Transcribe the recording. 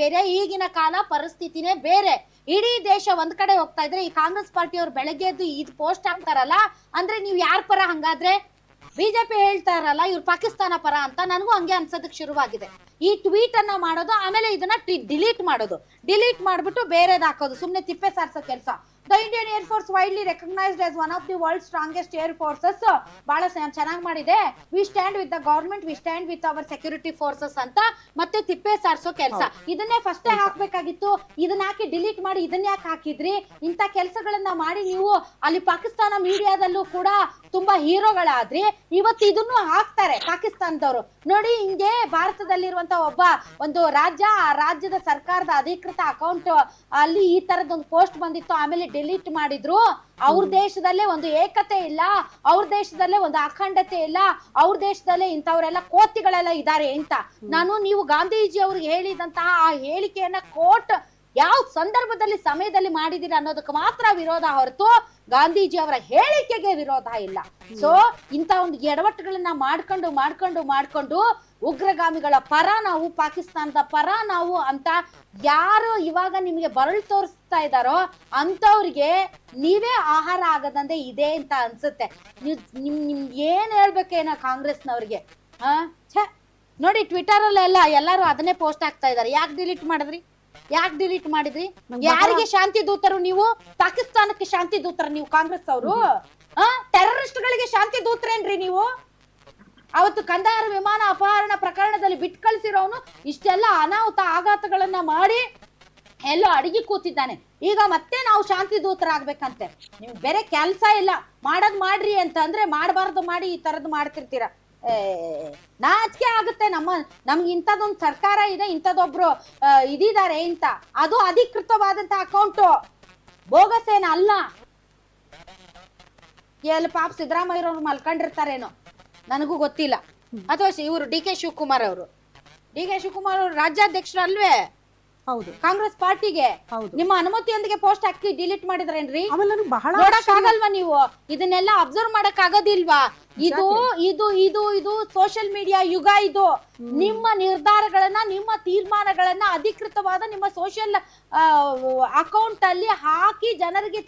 ಬೇರೆ, ಈಗಿನ ಕಾಲ ಪರಿಸ್ಥಿತಿನೇ ಬೇರೆ. ಇಡೀ ದೇಶ ಒಂದ್ ಕಡೆ ಹೋಗ್ತಾ ಇದ್ರೆ ಈ ಕಾಂಗ್ರೆಸ್ ಪಾರ್ಟಿಯವ್ರು ಬೆಳಗ್ಗೆ ಎದ್ದು ಇದು ಪೋಸ್ಟ್ ಹಾಕ್ತಾರಲ್ಲ ಅಂದ್ರೆ ನೀವು ಯಾರ ಪರ? ಹಂಗಾದ್ರೆ ಬಿಜೆಪಿ ಹೇಳ್ತಾರಲ್ಲ ಇವ್ರು ಪಾಕಿಸ್ತಾನ ಪರ ಅಂತ. ನನಗೂ ಹಂಗೆ ಅನ್ಸೋದಕ್ಕೆ ಶುರುವಾಗಿದೆ. ಈ ಟ್ವೀಟ್ ಅನ್ನ ಮಾಡೋದು, ಆಮೇಲೆ ಇದನ್ನ ಡಿಲೀಟ್ ಮಾಡೋದು, ಡಿಲೀಟ್ ಮಾಡ್ಬಿಟ್ಟು ಬೇರೆದ್ ಹಾಕೋದು, ಸುಮ್ನೆ ತಿಪ್ಪೆ ಸಾರಿಸೋ ಕೆಲಸ. The Indian air force widely recognised as one of the world strongest air forces. ಬಹಳ ಚೆನ್ನಾಗಿ ಮಾಡಿದೆ. We stand with the government, we stand with our security forces ಅಂತ ಮತ್ತೆ ತಿಪ್ಪೆ ಸಾರಿಸೋ ಕೆಲಸ. ಇದನ್ನೇ ಫಸ್ಟ್ ಹಾಕ್ಬೇಕಾಗಿತ್ತು. ಇದನ್ನ ಹಾಕಿ ಡಿಲೀಟ್ ಮಾಡಿ ಇದನ್ನ ಯಾಕೆ ಹಾಕಿದ್ರಿ? ಇಂಥ ಕೆಲಸಗಳನ್ನ ಮಾಡಿ ನೀವು ಅಲ್ಲಿ ಪಾಕಿಸ್ತಾನ ಮೀಡಿಯಾದಲ್ಲೂ ಕೂಡ ತುಂಬಾ ಹೀರೋಗಳಾದ್ರಿ. ಇವತ್ತು ಇದನ್ನು ಹಾಕ್ತಾರೆ ಪಾಕಿಸ್ತಾನದವರು. ನೋಡಿ, ಹಿಂಗೆ ಭಾರತದಲ್ಲಿರುವಂತ ಒಬ್ಬ ಒಂದು ರಾಜ್ಯ, ಆ ರಾಜ್ಯದ ಸರ್ಕಾರದ ಅಧಿಕೃತ ಅಕೌಂಟ್ ಅಲ್ಲಿ ಈ ತರದೊಂದು ಪೋಸ್ಟ್ ಬಂದಿತ್ತು, ಆಮೇಲೆ ಡಿಲೀಟ್ ಮಾಡಿದ್ರು. ಅವ್ರ ದೇಶದಲ್ಲೇ ಒಂದು ಏಕತೆ ಇಲ್ಲ, ಅವ್ರ ದೇಶದಲ್ಲೇ ಒಂದು ಅಖಂಡತೆ ಇಲ್ಲ, ಅವ್ರ ದೇಶದಲ್ಲೇ ಇಂಥವರೆಲ್ಲ ಕೋತಿಗಳೆಲ್ಲ ಇದ್ದಾರೆ ಅಂತ. ನೀವು ಗಾಂಧೀಜಿ ಅವ್ರಿಗೆ ಹೇಳಿದಂತಹ ಆ ಹೇಳಿಕೆಯನ್ನ ಕೋರ್ಟ್ ಯಾವ ಸಂದರ್ಭದಲ್ಲಿ ಸಮಯದಲ್ಲಿ ಮಾಡಿದಿರ ಅನ್ನೋದಕ್ಕೆ ಮಾತ್ರ ವಿರೋಧ ಹೊರತು ಗಾಂಧೀಜಿ ಅವರ ಹೇಳಿಕೆಗೆ ವಿರೋಧ ಇಲ್ಲ. ಸೊ ಇಂಥ ಒಂದು ಎಡವಟ್ಟುಗಳನ್ನ ಮಾಡ್ಕೊಂಡು ಉಗ್ರಗಾಮಿಗಳ ಪರ ನಾವು, ಪಾಕಿಸ್ತಾನದ ಪರ ನಾವು ಅಂತ ಯಾರು ಇವಾಗ ನಿಮ್ಗೆ ಬರಳು ತೋರಿಸ್ತಾ ಇದ್ದಾರೋ ಅಂತವ್ರಿಗೆ ನೀವೇ ಆಹಾರ ಆಗದಂತೆ ಇದೆ ಅಂತ ಅನ್ಸುತ್ತೆ. ನಿಮ್ಗೆ ಏನ್ ಹೇಳ್ಬೇಕೇನೋ ಕಾಂಗ್ರೆಸ್ನವ್ರಿಗೆ. ನೋಡಿ, ಟ್ವಿಟರ್ ಅಲ್ಲೆಲ್ಲ ಎಲ್ಲಾರು ಅದನ್ನೇ ಪೋಸ್ಟ್ ಆಗ್ತಾ ಇದಾರೆ. ಯಾಕೆ ಡಿಲೀಟ್ ಮಾಡಿದ್ರಿ? ಯಾಕೆ ಡಿಲೀಟ್ ಮಾಡಿದ್ರಿ? ಯಾರಿಗೆ ಶಾಂತಿ ದೂತರು ನೀವು? ಪಾಕಿಸ್ತಾನಕ್ಕೆ ಶಾಂತಿ ದೂತರು ನೀವು ಕಾಂಗ್ರೆಸ್ ಅವರು? ಟೆರರಿಸ್ಟ್ ಗಳಿಗೆ ಶಾಂತಿ ದೂತರೇನ್ರಿ ನೀವು? ಅವತ್ತು ಕಂದಹಾರ ವಿಮಾನ ಅಪಹರಣ ಪ್ರಕರಣದಲ್ಲಿ ಬಿಟ್ಟು ಕಳಿಸಿರೋನು ಇಷ್ಟೆಲ್ಲ ಅನಾಹುತ ಆಘಾತಗಳನ್ನ ಮಾಡಿ ಎಲ್ಲೋ ಅಡಗಿ ಕೂತಿದ್ದಾನೆ. ಈಗ ಮತ್ತೆ ನಾವು ಶಾಂತಿ ದೂತರಾಗ್ಬೇಕಂತೆ. ನಿಮ್ಗೆ ಬೇರೆ ಕೆಲ್ಸ ಇಲ್ಲ, ಮಾಡದ್ ಮಾಡ್ರಿ ಅಂತ ಅಂದ್ರೆ ಮಾಡಬಾರ್ದು ಮಾಡಿ ಈ ತರದ್ ಮಾಡ್ತಿರ್ತೀರ. ನಾಚಿಕೆ ಆಗುತ್ತೆ. ನಮ್ಗೆ ಇಂಥದೊಂದು ಸರ್ಕಾರ ಇದೆ, ಇಂಥದೊಬ್ರು ಇದಿದ್ದಾರೆ ಅಂತ. ಅದು ಅಧಿಕೃತವಾದಂತ ಅಕೌಂಟ್, ಬೋಗಸ್ ಏನ ಅಲ್ಲ. ಎಲ್ಲಿ ಪಾಪ ಸಿದ್ದರಾಮಯ್ಯವ್ರು ಮಲ್ಕೊಂಡಿರ್ತಾರೇನೋ, ನನಗೂ ಗೊತ್ತಿಲ್ಲ. ಅಥವಾ ಇವರು ಡಿ ಕೆ ಶಿವಕುಮಾರ್ ಅವರು ರಾಜ್ಯಾಧ್ಯಕ್ಷರು ಅಲ್ವೇ? ಹೌದು, ಕಾಂಗ್ರೆಸ್ ಪಾರ್ಟಿಗೆ. ನಿಮ್ಮ ಅನುಮತಿಯೊಂದಿಗೆ ಪೋಸ್ಟ್ ಹಾಕಿ ಡಿಲೀಟ್ ಮಾಡಿದ್ರೇನ್ರಿ? ನೋಡಕ್ ಆಗಲ್ವಾ ನೀವು? ಇದನ್ನೆಲ್ಲ ಅಬ್ಸರ್ವ್ ಮಾಡಕ್ ಆಗೋದಿಲ್ವಾ? ಇದು ಸೋಷಿಯಲ್ ಮೀಡಿಯಾ ಯುಗ. ಇದು ನಿಮ್ಮ ನಿರ್ಧಾರಗಳನ್ನ, ನಿಮ್ಮ ತೀರ್ಮಾನಗಳನ್ನ ಅಧಿಕೃತವಾದ ನಿಮ್ಮ ಸೋಷಿಯಲ್ ಅಕೌಂಟ್ ಅಲ್ಲಿ ಹಾಕಿ ಜನರಿಗೆ